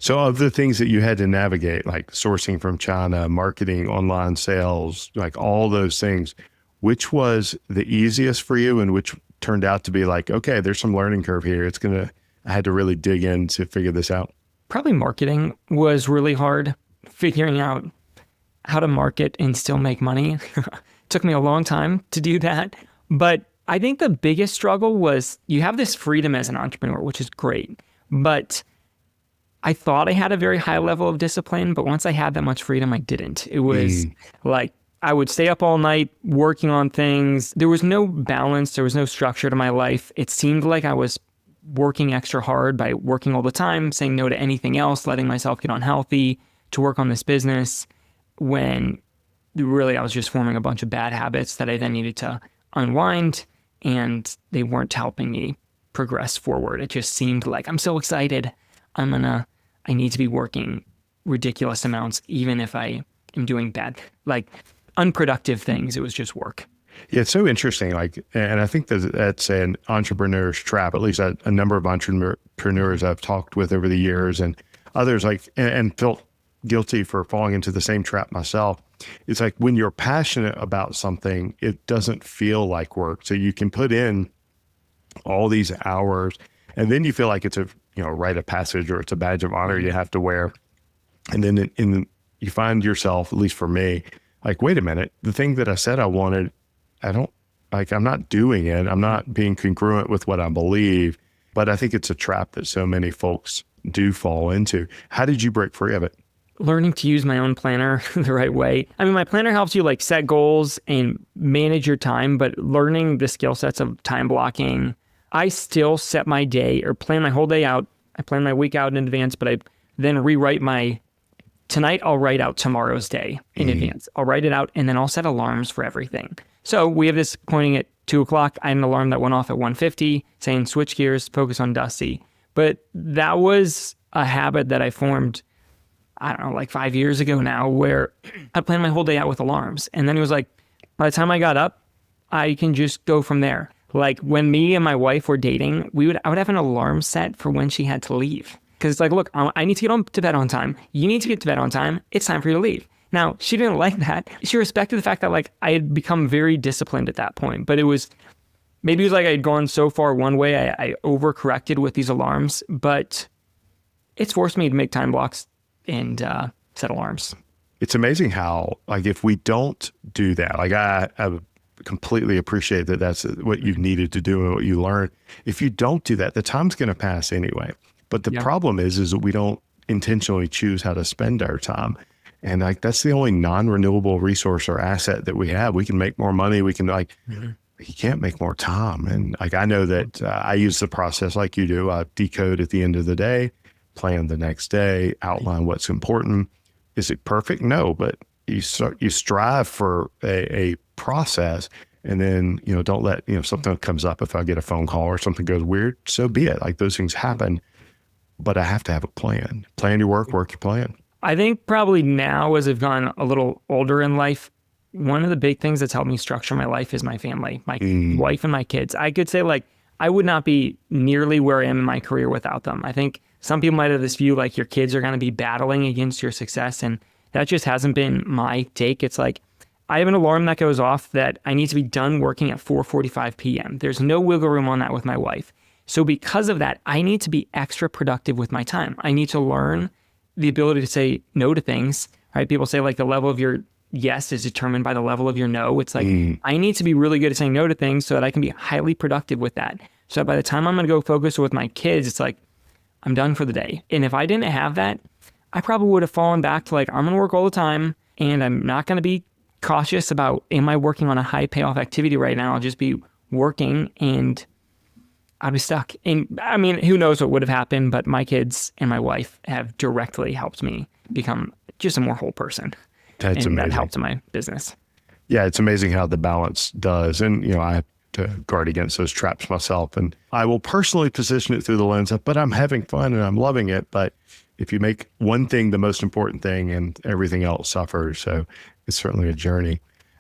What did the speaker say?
So of the things that you had to navigate, like sourcing from China, marketing, online sales, like all those things, which was the easiest for you and which turned out to be like, okay, there's some learning curve here. I had to really dig in to figure this out. Probably marketing was really hard, figuring out how to market and still make money. Took me a long time to do that. But I think the biggest struggle was you have this freedom as an entrepreneur, which is great. But I thought I had a very high level of discipline, but once I had that much freedom, I didn't. It was like I would stay up all night working on things. There was no balance. There was no structure to my life. It seemed like I was working extra hard by working all the time, saying no to anything else, letting myself get unhealthy to work on this business, when really I was just forming a bunch of bad habits that I then needed to unwind, and they weren't helping me progress forward. It just seemed like I'm so excited. I need to be working ridiculous amounts, even if I am doing bad, like unproductive things. It was just work. Yeah, it's so interesting. And I think that's an entrepreneur's trap, at least a number of entrepreneurs I've talked with over the years, and others and felt guilty for falling into the same trap myself. It's like when you're passionate about something, it doesn't feel like work. So you can put in all these hours and then you feel like it's a rite of passage, or it's a badge of honor you have to wear. And then you find yourself, at least for me, like, wait a minute, the thing that I said I wanted, I'm not doing it. I'm not being congruent with what I believe. But I think it's a trap that so many folks do fall into. How did you break free of it? Learning to use my own planner the right way. I mean, my planner helps you like set goals and manage your time, but learning the skill sets of time blocking, I still set my day or plan my whole day out. I plan my week out in advance, but I then rewrite tonight I'll write out tomorrow's day in advance. I'll write it out and then I'll set alarms for everything. So we have this pointing at 2:00. I had an alarm that went off at 1:50 saying switch gears, focus on Dusty. But that was a habit that I formed, I don't know, like 5 years ago now, where I planned my whole day out with alarms. And then it was like, by the time I got up, I can just go from there. Like when me and my wife were dating, I would have an alarm set for when she had to leave. Because it's like, look, I need to get to bed on time. You need to get to bed on time. It's time for you to leave. Now, she didn't like that. She respected the fact that like I had become very disciplined at that point. But maybe it was like I had gone so far one way, I overcorrected with these alarms. But it's forced me to make time blocks and set alarms. It's amazing how, like, if we don't do that, like I completely appreciate that that's what you needed to do and what you learned. If you don't do that, the time's going to pass anyway. But the problem is that we don't intentionally choose how to spend our time. And like, that's the only non-renewable resource or asset that we have. We can make more money. We can you can't make more time. And like, I know that I use the process like you do. I decode at the end of the day, plan the next day, outline what's important. Is it perfect? No, but you strive for a process, and then, don't let, something comes up. If I get a phone call or something goes weird, so be it. Like, those things happen, but I have to have a plan. Plan your work your plan. I think probably now, as I've gotten a little older in life, one of the big things that's helped me structure my life is my family, my wife and my kids. I could say like, I would not be nearly where I am in my career without them. I think some people might have this view like your kids are going to be battling against your success, and that just hasn't been my take. It's like, I have an alarm that goes off that I need to be done working at 4:45 p.m. There's no wiggle room on that with my wife. So because of that, I need to be extra productive with my time. I need to learn the ability to say no to things, right? People say like the level of your yes is determined by the level of your no. It's like, I need to be really good at saying no to things so that I can be highly productive with that. So by the time I'm going to go focus with my kids, it's like, I'm done for the day. And if I didn't have that, I probably would have fallen back to like, I'm going to work all the time and I'm not going to be cautious about, am I working on a high payoff activity right now? I'll just be working and I'd be stuck. And I mean, who knows what would have happened, but my kids and my wife have directly helped me become just a more whole person. That's and amazing. That helped in my business. Yeah, it's amazing how the balance does. And, I have to guard against those traps myself. And I will personally position it through the lens of, but I'm having fun and I'm loving it. But if you make one thing the most important thing, and everything else suffers. So it's certainly a journey.